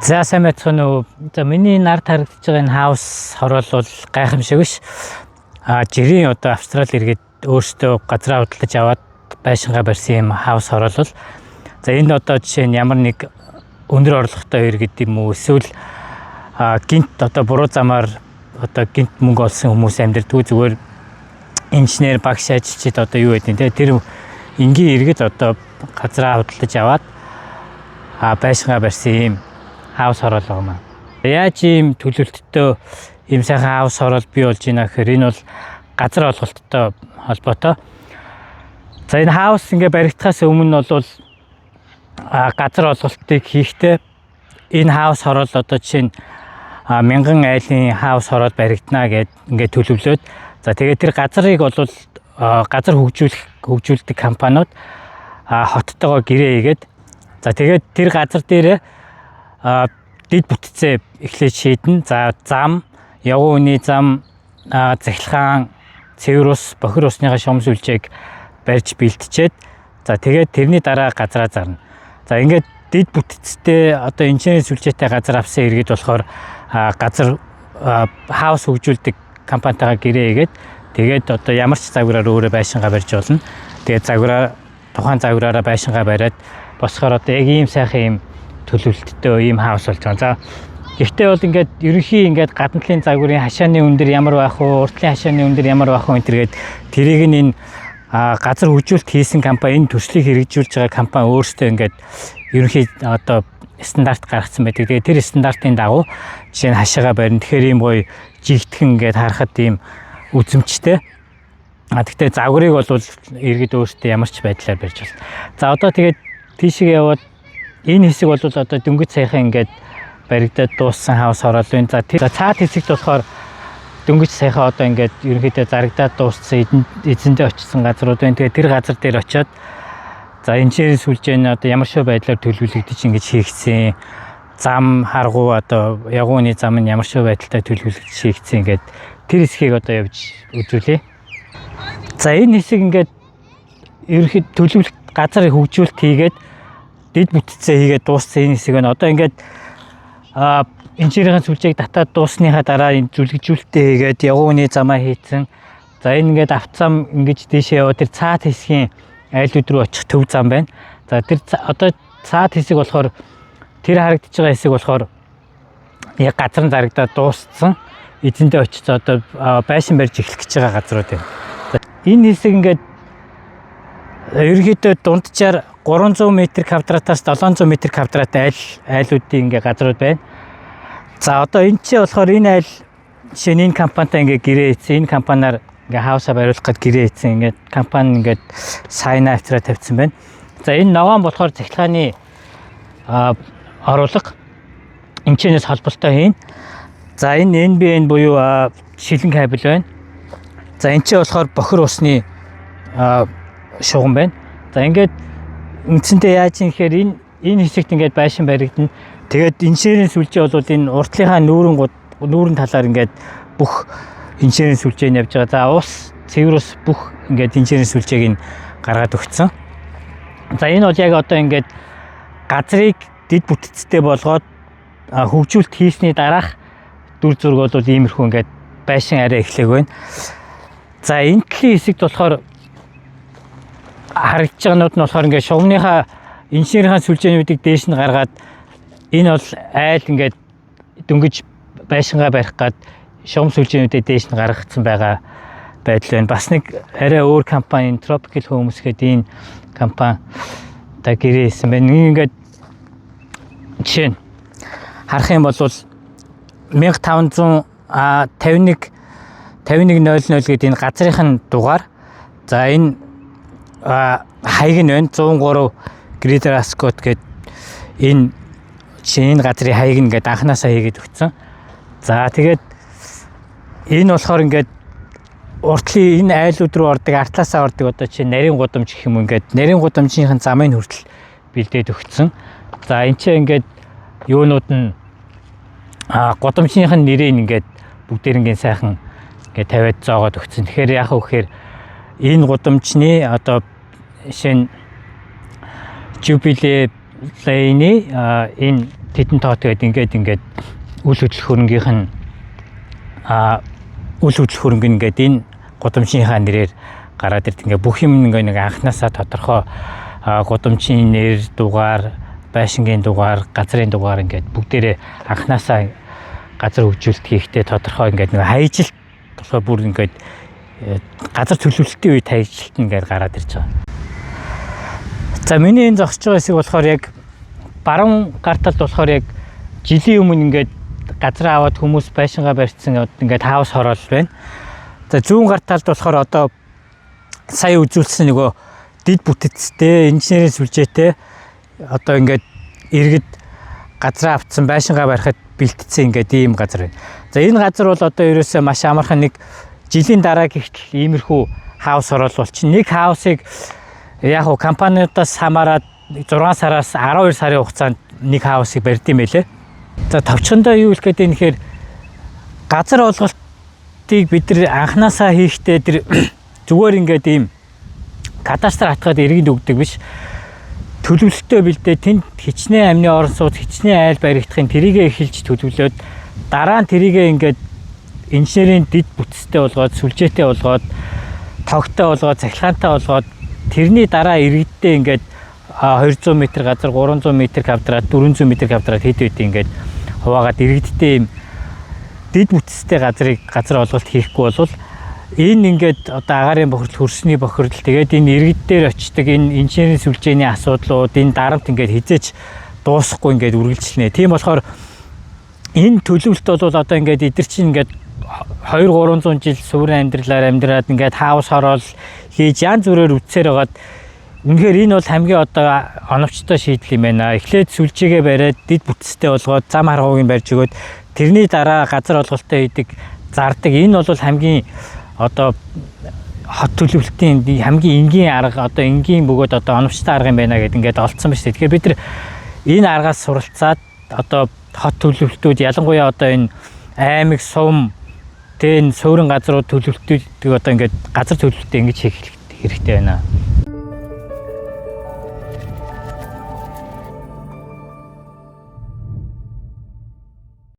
За сайн байцгаана уу. За миний нарт харагдаж байгаа энэ хаус хорол бол гайхамшиг биш. Жирийн одоо Австрали иргэд өөрсдөө газраа худалдаж аваад байшингаа барьсан юм хаус хорол бол. За энэ одоо жишээ нь ямар нэг өндөр орлоготой иргэд юм уу эсвэл гинт одоо буруу замаар одоо гинт мөнгө олсон хүмүүс амьдрдгүй зүгээр инженер багш ажилчид одоо юу гэдэг нь тэр энгийн иргэд одоо газраа худалдаж аваад байшингаа барьсан юм хаус хорол байгаа юм. Яаж ийм төлөвлөлттэй ийм сайхан хаус хорол бий болж байна гэхээр энэ бол газар олголттой холбоотой. За энэ хаус ингээ баригдахаас өмнө бол газар олголтыг хийхдээ энэ хаус хорол одоо жишээ нь 1000 айлын хаус хорол баригдана гэд ингээ төлөвлөөд за тэгээд тэр газрыг бол газар хөгжүүлдэг компаниуд хоттойгоо гэрээ хийгээд за тэгээд тэр газар дээр дид бүтцээ эхлээд шийдэн. За зам, явган үний зам, цахилгаан, цэвэр ус, бохир усныхаа шумс үлжээг барьж бэлтжээд за тэгээд тэрний дараа газраа зарна. За ингээд дид бүтцтэй одоо инженерийн сүлжээтэй газар авсан иргэд болохоор газар хаус хөгжүүлдэг компанитайгаа гэрээ хийгээд тэгээд одоо ямар ч загвараар өөрөө байшингаа барьж болно. Тэгээд тухайн загвараараа байшингаа бариад босохоор одоо яг ийм сайхан ийм төлөвлөлттэй ийм хаус болж байгаа. За гэхдээ бол ингээд ерөнхий ингээд гаднaalын загварын хашааны өндөр ямар байх вэ, уртлын хашааны өндөр ямар байх вэ гэдэргээд тэрийг нь энэ газар хөгжүүлэлт хийсэн компани энэ төслийг хэрэгжүүлж байгаа компани өөрсдөө ингээд ерөнхий одоо стандарт гаргацсан байдаг. Тэгээд тэр стандартын дагуу жишээ нь хашаага барина. Тэгэхээр ийм гоё жигтгэн ингээд харахад ийм үзэмжтэй. Гэхдээ загварыг бол иргэд өөрсдөө ямар ч байдлаар барьж байна. За одоо тэгээд тийшээ яваад энэ хэсэг бол одоо дөнгөж саяхан ингээд баригдаад дууссан хаус хорол байна. За цаад хэсэгт болохоор дөнгөж саяхан одоо ингээд ерөнхийдөө зарагдаад дууссан эзэндээ очсон газрууд байна. Тэгээд тэр газар дээр очиод за инженерийн сүлжээ нь одоо ямар шоу байдлаар төлөвлөгдөж ингэж хийгдсэн. Зам харгуу одоо явгууны зам нь ямар шоу байдалтай төлөвлөгдөж хийгдсэн ингээд тэр хэсгийг одоо явж үзүүлье. За энэ хэсэг ингээд ерөнхийд төлөвлөлт газар хөгжүүлэлт хийгээд дид бүтцээ хийгээд дууссан энэ хэсэг нь одоо ингээд инженерийн сүлжээг татаад дуусныхаа дараа энэ зүлгэжүүлэлтээ хийгээд явгууны замаа хийцэн. За энэ ингээд автозам ингэж дээшээ яваад тэр цаад хэсгийн айлууд руу очих төв зам байна. За тэр одоо цаад хэсэг болохоор тэр харагдаж байгаа хэсэг болохоор яг газар нь зарагдаад дууссан. Эзэндээ очиж одоо байшин барьж эхлэх гэж байгаа газрууд байна. Энэ хэсэг ингээд ерөнхийдөө дунджаар 300 м²-аас 700 м² айлуудын ингээ газрууд байна. За одоо энэ чи болохоор энэ айл жишээ нь энэ компанитай ингээ гэрээ хийсэн. Энэ компаниар ингээ хаусаа бариулах гээд гэрээ хийсэн. Ингээ компани ингээ сайна авчраа тавьсан байна. За энэ ногоон болохоор цахилгааны оруулга эмчнээс холболтой хийн. За энэ NBN буюу шилэн кабель байна. За энэ чи болохоор бохир усны шугам байна. За ингээд үндсэндээ яаж юм гэхээр энэ хэсэгт ингээд байшин баригдана. Тэгээд инженерийн сүлжээ бол энэ уртлынхаа нүүрэн талаар ингээд бүх инженерийн сүлжээ нь явж байгаа. За ус, цэвэр ус бүх ингээд инженерийн сүлжээг нь гаргаад өгсөн. За энэ бол яг одоо ингээд газрыг дид бүтцтэй болгоод хөгжүүлэлт хийсний дараах дүр зураг бол иймэрхүү ингээд байшин арай эхлэх байна. За энэ хэсэгт болохоор харагдаж байгаанууд нь болохоор ингээд шугамныхаа инженерийн сүлжээнүүдийг дээш нь гаргаад энэ бол айл ингээд дөнгөж байшингаа барих гад шугам сүлжээнүүдээ дээш нь гаргацсан байгаа байдал байна. Бас нэг арай өөр компани Tropical Homes гэдэг энэ компани та гэрээ хийсэн байна. Ингээд жишээ нь харах юм бол 1551 5100 гэдэг энэ газрынхын дугаар. За энэ хайг нь байна 103 Greater Ascot гэдэг энэ газрын хайг нь ингээд анханасаа хийгээд өгсөн. За тэгээд энэ болохоор ингээд уртлын энэ айлууд руу ордог артлаасаа ордог одоо нарийн гудамж гэх юм ингээд нарийн гудамжийн замын хүртэл бэлдээд өгсөн. За энэ чинь ингээд юунууд нь гудамжийн нэрийг ингээд бүгдээрнгийн сайхан ингээд тавиад зоогоод өгсөн. Тэгэхээр яах вэ гэхээр энэ гудамжны одоо жишээ нь Jubilee Lane энэ тэдэн тоот гэдэг ингээд үл хөдлөх хөрөнгийнх нь үл хөдлөх хөрөнгө ингээд энэ гудамжийнхаа нэрээр гараад ирд. Ингээд бүх юм ингээд нэг анханасаа тодорхой гудамжийн нэр, дугаар, байшингийн дугаар, газрын дугаар ингээд бүгдээрээ анханасаа газар хөгжүүлэлт хийхдээ тодорхой ингээд нэг хаяжилт болохоор бүр ингээд газар төлөвлөлтийн үед хаяжилт ингээд гараад ирж байгаа. За миний энэ зогсож байгаа хэсэг болохоор яг баруун гар талд болохоор яг жилийн өмнө ингээд газар аваад хүмүүс байшингаа барьцсан ингээд хаус хороол байна. За зүүн гар талд болохоор одоо сая үзүүлсэн нөгөө дид бүтэцтэй инженерийн сүлжээтэй одоо ингээд иргэд газар авцсан байшингаа барихад бэлтгэсэн ингээд ийм газар байна. За энэ газар бол одоо ерөөсөө маш амархан нэг жилийн дараа гихтэл иймэрхүү хаус хороол болчихно. Нэг хаусыг яг уу компаниудаас хамаарат 6 сараас 12 сарын хугацаанд нэг хаусыг барьд юм байлээ. За товчхондоо юу хэлэх гээд нэхэр газар олголтыг бид нар анханасаа хийхдээ тэр зүгээр ингээд ийм кадастр хатгаад иргэд өгдөг биш. Төлөвлөлтөө бэлдээ тэнд хичнээн амны орон сууц хичнээн айл баригдахын тэрийгэ эхэлж төлөвлөөд дараа нь тэрийгэ ингээд инженерийн дид бүтцтэй болгоод сүлжээтэй болгоод тогтой болгоод цахилгаантай болгоод тэрний дараа иргэддээ ингээд 200 м газар 300 м квадрат 400 м квадрат хэд хэд ингээд хуваагаад иргэддээ юм дид бүтцтэй газар олголт хийхгүй бол энэ ингээд одоо агаарын бохирдол хөрсний бохирдол тэгээд энэ иргэд дээр очдог энэ инженерийн сүлжээний асуудлууд энэ дарамт ингээд хизээч дуусахгүй ингээд үргэлжлэнэ. Тийм болохоор энэ төлөвлөлт бол одоо ингээд эдгэр чинь ингээд 200-300 жил суурин амьдраад ингээд хаус хороол хийж янз бүрээр үтсээр байгаад үнэхээр энэ бол хамгийн одоо оновчтой шийдэл юм байна. Эхлээд сүлжээгээ бариад дид бүтцтэй болгоод зам харгууг барьж өгөөд тэрний дараа газар олголтоо хийдэг зардаг. Энэ бол хамгийн одоо хот төлөвлөлтийн хамгийн энгийн арга одоо энгийн бөгөөд одоо оновчтой арга юм байна гэдэг ингээд олцсон ба шүү. Тэгэхээр бид нар энэ аргаас суралцаад одоо хот төлөвлөлтүүд ялангуяа одоо энэ аймаг сум тэн суурин газрууд төлөвлөлтүүд одоо ингээд газар төлөвлөлтөө ингэж хийх хэрэгтэй байна.